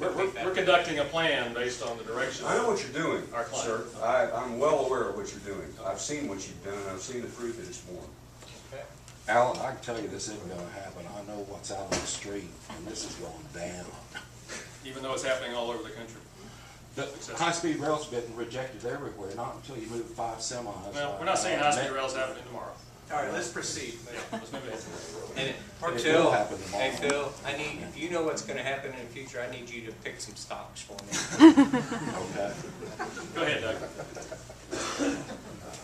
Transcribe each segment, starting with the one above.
We're conducting a plan based on the direction. I know what you're doing, Our client. sir. I'm well aware of what you're doing. I've seen what you've done, and I've seen the fruit that it's borne. Okay. Alan, I can tell you this isn't gonna happen. I know what's out on the street, and this is going down. Even though it's happening all over the country. The high-speed rail's been rejected everywhere, not until you move 5 semis. Well, we're not saying high-speed rail's happening tomorrow. All right, let's proceed. Yeah, let's move ahead. And It will Phil, happen tomorrow. hey Phil, I need, if you know what's gonna happen in the future, I need you to pick some stocks for me. Okay. Go ahead, Doug.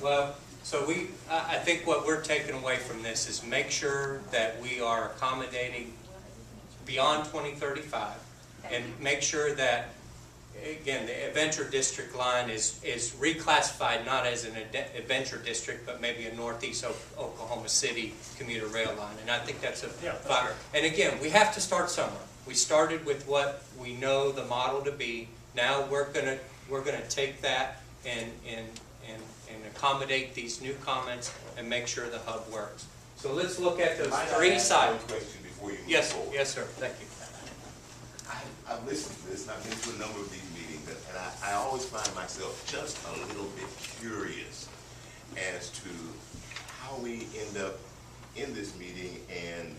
Well, so I think what we're taking away from this is make sure that we are accommodating beyond 2035 and make sure that, again, the adventure district line is reclassified not as an adventure district, but maybe a northeast Oklahoma City commuter rail line. And I think that's a fire. And again, we have to start somewhere. We started with what we know the model to be. Now we're gonna take that and accommodate these new comments and make sure the hub works. So let's look at those three sides. Question before you move Yes, forward. yes, sir. Thank you. I've listened to this and I've been to a number of these meetings, and I always find myself just a little bit curious as to how we end up in this meeting, and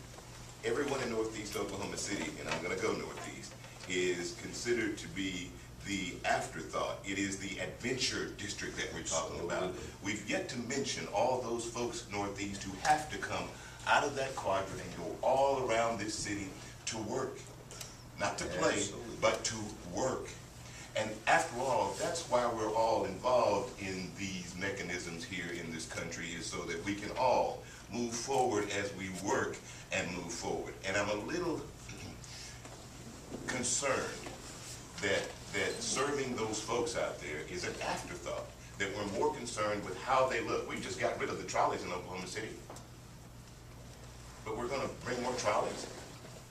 everyone in Northeast Oklahoma City, and I'm going to go Northeast, is considered to be the afterthought. It is the adventure district that we're talking about. We've yet to mention all those folks Northeast who have to come out of that quadrant and go all around this city to work. Not to play, but to work. And after all, that's why we're all involved in these mechanisms here in this country, is so that we can all move forward as we work and move forward. And I'm a little concerned that serving those folks out there is an afterthought, that we're more concerned with how they look. We just got rid of the trolleys in Oklahoma City, but we're going to bring more trolleys?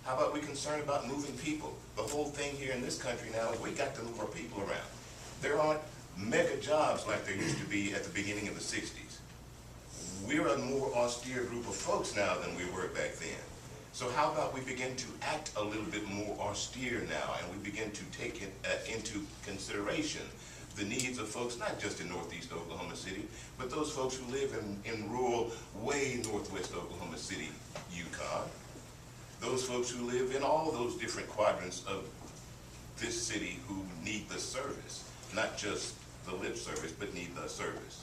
How about we concerned about moving people? The whole thing here in this country now is we got to move our people around. There aren't mega jobs like there used to be at the beginning of the 60s. We're a more austere group of folks now than we were back then. So how about we begin to act a little bit more austere now, and we begin to take it into consideration the needs of folks, not just in Northeast Oklahoma City, but those folks who live in rural, way Northwest Oklahoma City, Yukon. Those folks who live in all those different quadrants of this city who need the service, not just the lip service, but need the service.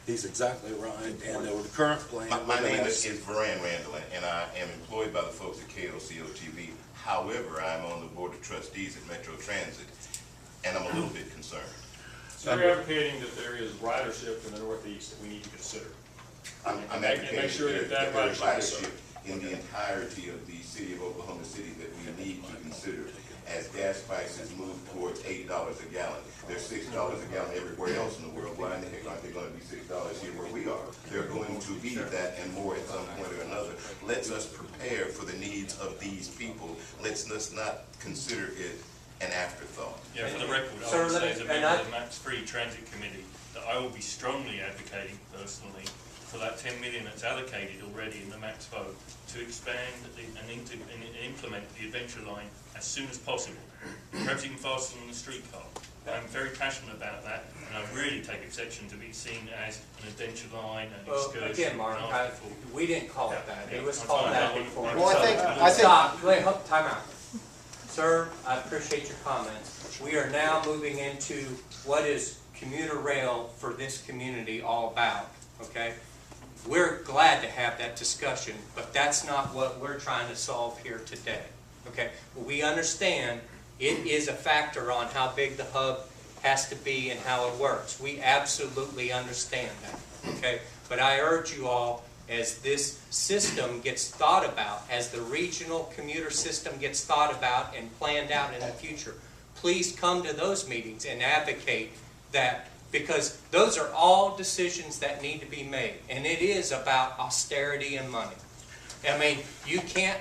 He's exactly right, and the current plan. My name is Varan Randall, and I am employed by the folks at KLCO-TV. However, I'm on the Board of Trustees at Metro Transit, and I'm a little bit concerned. So you're advocating that there is ridership in the Northeast that we need to consider. I'm And advocating make sure that there is ridership is ridership in the entirety of the city of Oklahoma City that we need to consider as gas prices move towards $8 a gallon. They're $6 a gallon everywhere else in the world. Why in the heck aren't they going to be $6 here where we are? They're going to be that and more at some point or another. Let's us prepare for the needs of these people. Let's us not consider it an afterthought. Yeah, for the record, I Sir, would say as a and member of the Max Free Transit Committee that I will be strongly advocating personally for that 10 million that's allocated already in the Max vote to expand and implement the adventure line as soon as possible, perhaps even faster than the streetcar. I'm very passionate about that, and I really take exception to be seen as an adventure line and excursion. Again, Mark, we didn't call it that. It was called that before. Well, I think. Stop. Wait, time out. Sir, I appreciate your comments. We are now moving into what is commuter rail for this community all about, okay? We're glad to have that discussion, but that's not what we're trying to solve here today, okay? We understand it is a factor on how big the hub has to be and how it works. We absolutely understand that, okay? But I urge you all, as this system gets thought about, as the regional commuter system gets thought about and planned out in the future, please come to those meetings and advocate that, because those are all decisions that need to be made. And it is about austerity and money. I mean, you can't,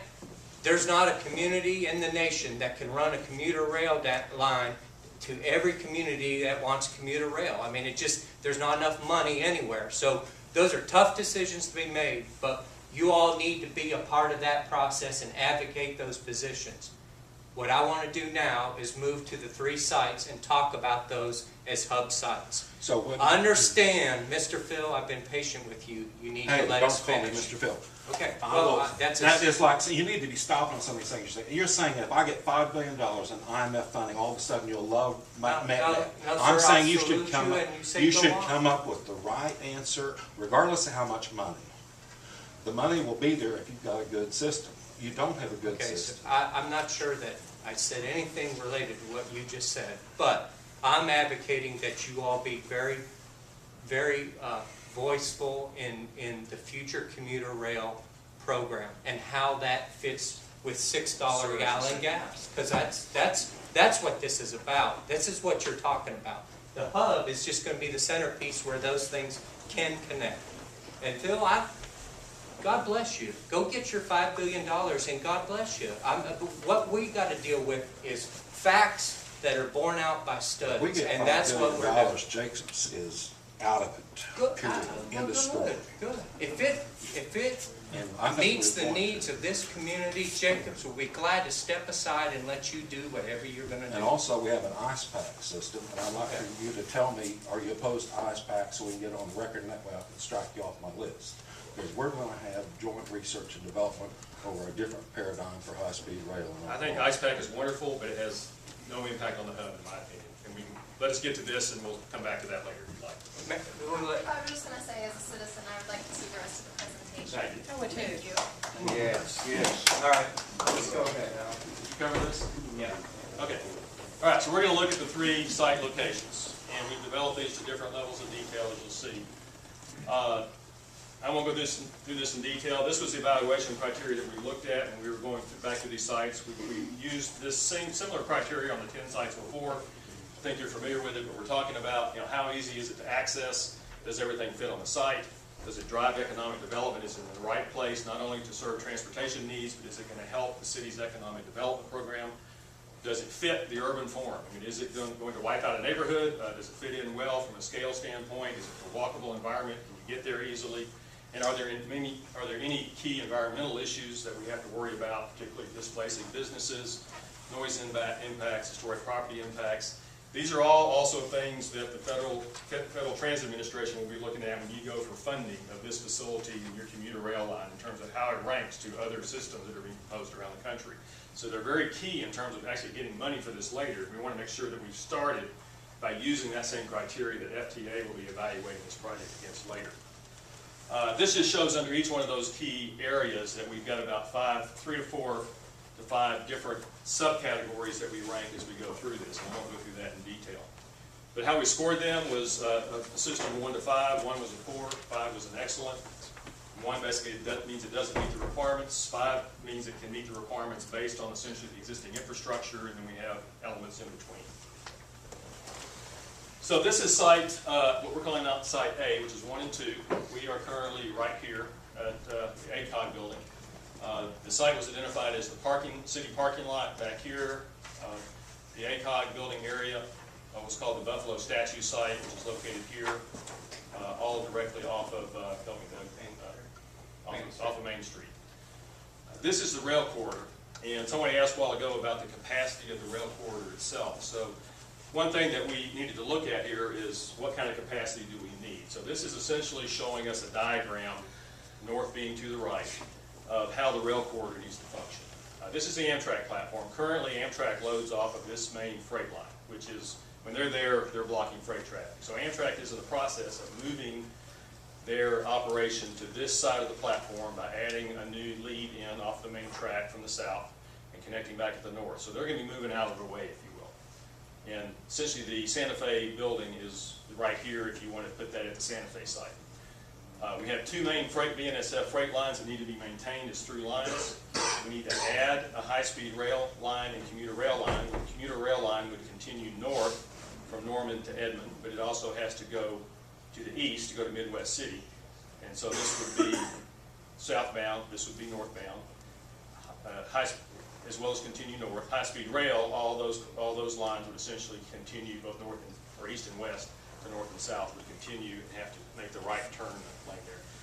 there's not a community in the nation that can run a commuter rail line to every community that wants commuter rail. I mean, it just, there's not enough money anywhere. So those are tough decisions to be made, but you all need to be a part of that process and advocate those positions. What I want to do now is move to the 3 sites and talk about those as hub sites. So what? Understand, Mr. Phil, I've been patient with you. You need to Hey, let don't us call me finish. Mr. Phil. Okay, I well, will- that's That a, is like, so you need to be stopping some of these things you're saying. You're saying if I get $5 billion in IMF funding, all of a sudden you'll love my, No, I'm sir, saying I you should salute come you up, and you say you go should on. come up with the right answer, regardless of how much money. The money will be there if you've got a good system. You don't have a good okay, so system. I'm not sure that I said anything related to what you just said, but I'm advocating that you all be very, very voiceful in the future commuter rail program and how that fits with $6 a gallon gas. Because that's what this is about. This is what you're talking about. The hub is just going to be the centerpiece where those things can connect. And Phil, God bless you. Go get your $5 billion and God bless you. What we got to deal with is facts that are borne out by We studies, get and that's $5 what billion, we're doing. Jacobs is out of it, Good. period, end of story. Good. If it And I think meets we're the going to. needs of this community, Jacobs will be glad to step aside and let you do whatever you're going to do. And also, we have an ice pack system, and I'd like for you to tell me, are you opposed to ice pack, so we can get it on the record, and that way I can strike you off my list? Because we're gonna have joint research and development over a different paradigm for high-speed rail. I think IcePack is wonderful, but it has no impact on the hub, in my opinion. And let us get to this, and we'll come back to that later if you'd like. I was just gonna say, as a citizen, I would like to see the rest of the presentation. Thank you. I would too. Thank you. Yes, yes. All right, let's go ahead now. Did you cover this? Yeah. Okay. All right, so we're going to look at the 3 site locations, and we've developed these to different levels of detail, as you'll see. I won't go through this in detail. This was the evaluation criteria that we looked at, and we were going back to these sites. We used this similar criteria on the 10 sites before. I think you're familiar with it, but we're talking about, how easy is it to access? Does everything fit on the site? Does it drive economic development? Is it in the right place, not only to serve transportation needs, but is it going to help the city's economic development program? Does it fit the urban form? I mean, is it going to wipe out a neighborhood? Does it fit in well from a scale standpoint? Is it a walkable environment? Can you get there easily? And are there any key environmental issues that we have to worry about, particularly displacing businesses, noise impacts, historic property impacts? These are all also things that the Federal Transit Administration will be looking at when you go for funding of this facility and your commuter rail line in terms of how it ranks to other systems that are being proposed around the country. So they're very key in terms of actually getting money for this later. We want to make sure that we've started by using that same criteria that FTA will be evaluating this project against later. This just shows under each one of those key areas that we've got about 3 to 4 to 5 different subcategories that we rank as we go through this. I won't go through that in detail. But how we scored them was a system of 1 to 5. 1 was a 4, 5 was an excellent. 1 basically means it doesn't meet the requirements. 5 means it can meet the requirements based on essentially the existing infrastructure, and then we have elements in between. So this is site, what we're calling out site A, which is 1 and 2. We are currently right here at the ACOG building. The site was identified as the city parking lot back here. The ACOG building area was called the Buffalo Statue site, which is located here, all directly off of Main Street. This is the rail corridor, and somebody asked a while ago about the capacity of the rail corridor itself. So one thing that we needed to look at here is what kind of capacity do we need. So this is essentially showing us a diagram, north being to the right, of how the rail corridor needs to function. This is the Amtrak platform. Currently, Amtrak loads off of this main freight line, which is, when they're there, they're blocking freight traffic. So Amtrak is in the process of moving their operation to this side of the platform by adding a new lead in off the main track from the south and connecting back to the north. So they're going to be moving out of the way, if you will. And essentially the Santa Fe building is right here if you want to put that at the Santa Fe site. We have 2 main BNSF freight lines that need to be maintained as through lines. We need to add a high-speed rail line and commuter rail line. The commuter rail line would continue north from Norman to Edmond, but it also has to go to the east to go to Midwest City. And so this would be southbound, this would be northbound. As well as continue north. High-speed rail, all those lines would essentially continue both north or east and west to north and south would continue and have to make the right turn lane there.